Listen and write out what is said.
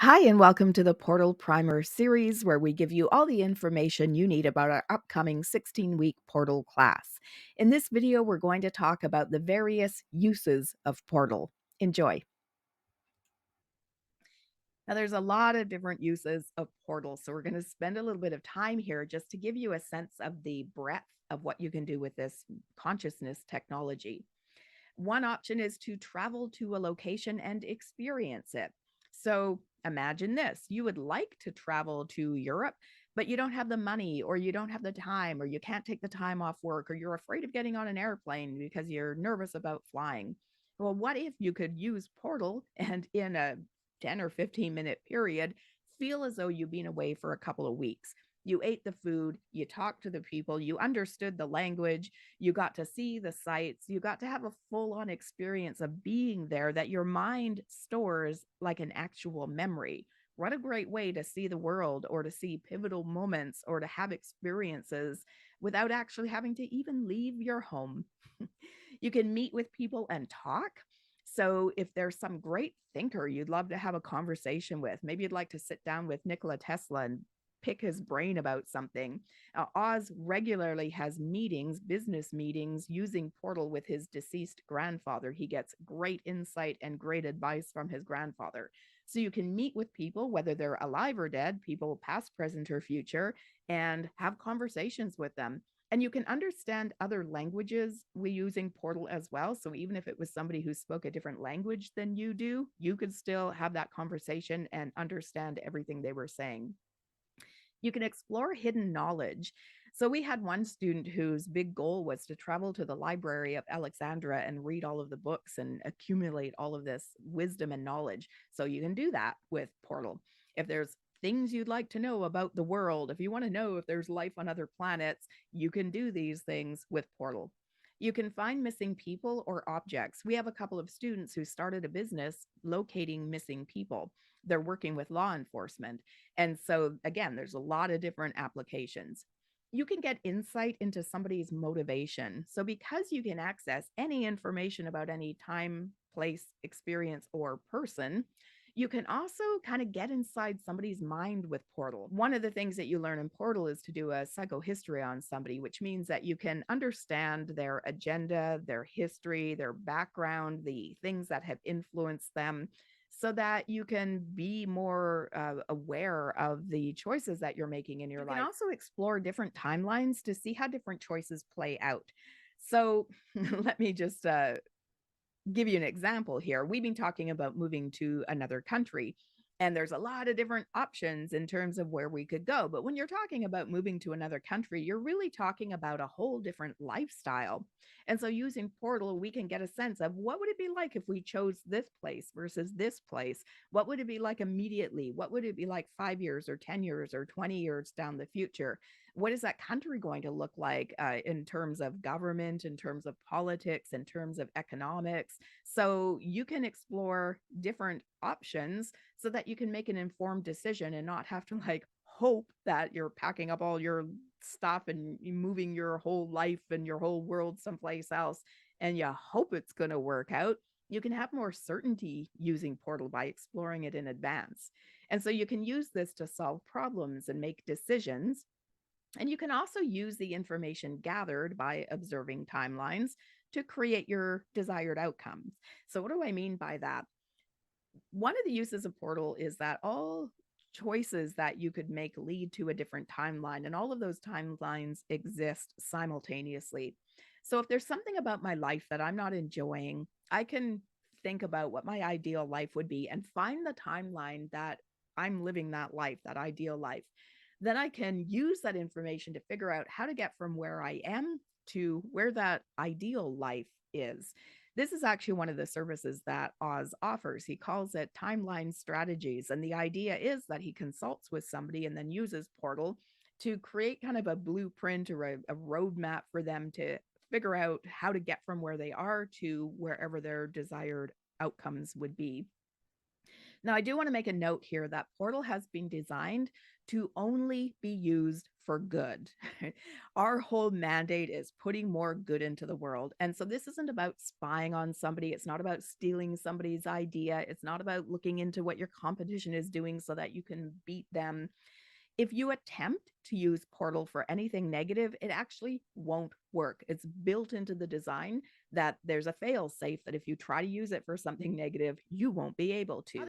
Hi, and welcome to the Portal Primer series, where we give you all the information you need about our upcoming 16-week Portal class. In this video, we're going to talk about the various uses of Portal. Enjoy. Now, there's a lot of different uses of Portal, so we're going to spend a little bit of time here just to give you a sense of the breadth of what you can do with this consciousness technology. One option is to travel to a location and experience it. So imagine this: you would like to travel to Europe, but you don't have the money, or you don't have the time, or you can't take the time off work, or you're afraid of getting on an airplane because you're nervous about flying. Well, what if you could use Portal and in a 10 or 15-minute period feel as though you've been away for a couple of weeks? You ate the food, you talked to the people, you understood the language, you got to see the sights, you got to have a full on experience of being there that your mind stores like an actual memory. What a great way to see the world, or to see pivotal moments, or to have experiences without actually having to even leave your home. You can meet with people and talk. So, if there's some great thinker you'd love to have a conversation with, maybe you'd like to sit down with Nikola Tesla and pick his brain about something. Oz regularly has meetings, business meetings, using Portal with his deceased grandfather. He gets great insight and great advice from his grandfather. So you can meet with people, whether they're alive or dead, people past, present, or future, and have conversations with them. And you can understand other languages we using Portal as well. So even if it was somebody who spoke a different language than you do, you could still have that conversation and understand everything they were saying. You can explore hidden knowledge. So we had one student whose big goal was to travel to the Library of Alexandria and read all of the books and accumulate all of this wisdom and knowledge. So you can do that with Portal. If there's things you'd like to know about the world, if you want to know if there's life on other planets, you can do these things with Portal. You can find missing people or objects. We have a couple of students who started a business locating missing people. They're working with law enforcement. And so, again, there's a lot of different applications. You can get insight into somebody's motivation. So, because you can access any information about any time, place, experience, or person, you can also kind of get inside somebody's mind with Portal. One of the things that you learn in Portal is to do a psychohistory on somebody, which means that you can understand their agenda, their history, their background, the things that have influenced them, so that you can be more aware of the choices that you're making in your life. You can also explore different timelines to see how different choices play out. So let me just give you an example here. We've been talking about moving to another country, and there's a lot of different options in terms of where we could go. But when you're talking about moving to another country, you're really talking about a whole different lifestyle. And so using Portal, we can get a sense of what would it be like if we chose this place versus this place? What would it be like immediately? What would it be like 5 years or 10 years or 20 years down the future? What is that country going to look like in terms of government, in terms of politics, in terms of economics? So you can explore different options so that you can make an informed decision and not have to like hope that you're packing up all your stuff and moving your whole life and your whole world someplace else, and you hope it's going to work out. You can have more certainty using Portal by exploring it in advance. And so you can use this to solve problems and make decisions, and you can also use the information gathered by observing timelines to create your desired outcomes. So, what do I mean by that? One of the uses of Portal is that all choices that you could make lead to a different timeline, and all of those timelines exist simultaneously. So, if there's something about my life that I'm not enjoying, I can think about what my ideal life would be and find the timeline that I'm living that life, that ideal life. Then I can use that information to figure out how to get from where I am to where that ideal life is. This is actually one of the services that Oz offers. He calls it Timeline Strategies. And the idea is that he consults with somebody and then uses Portal to create kind of a blueprint or a roadmap for them to figure out how to get from where they are to wherever their desired outcomes would be. Now, I do want to make a note here that Portal has been designed to only be used for good. Our whole mandate is putting more good into the world. And so this isn't about spying on somebody. It's not about stealing somebody's idea. It's not about looking into what your competition is doing so that you can beat them. If you attempt to use Portal for anything negative, it actually won't work. It's built into the design that there's a fail safe that if you try to use it for something negative, you won't be able to.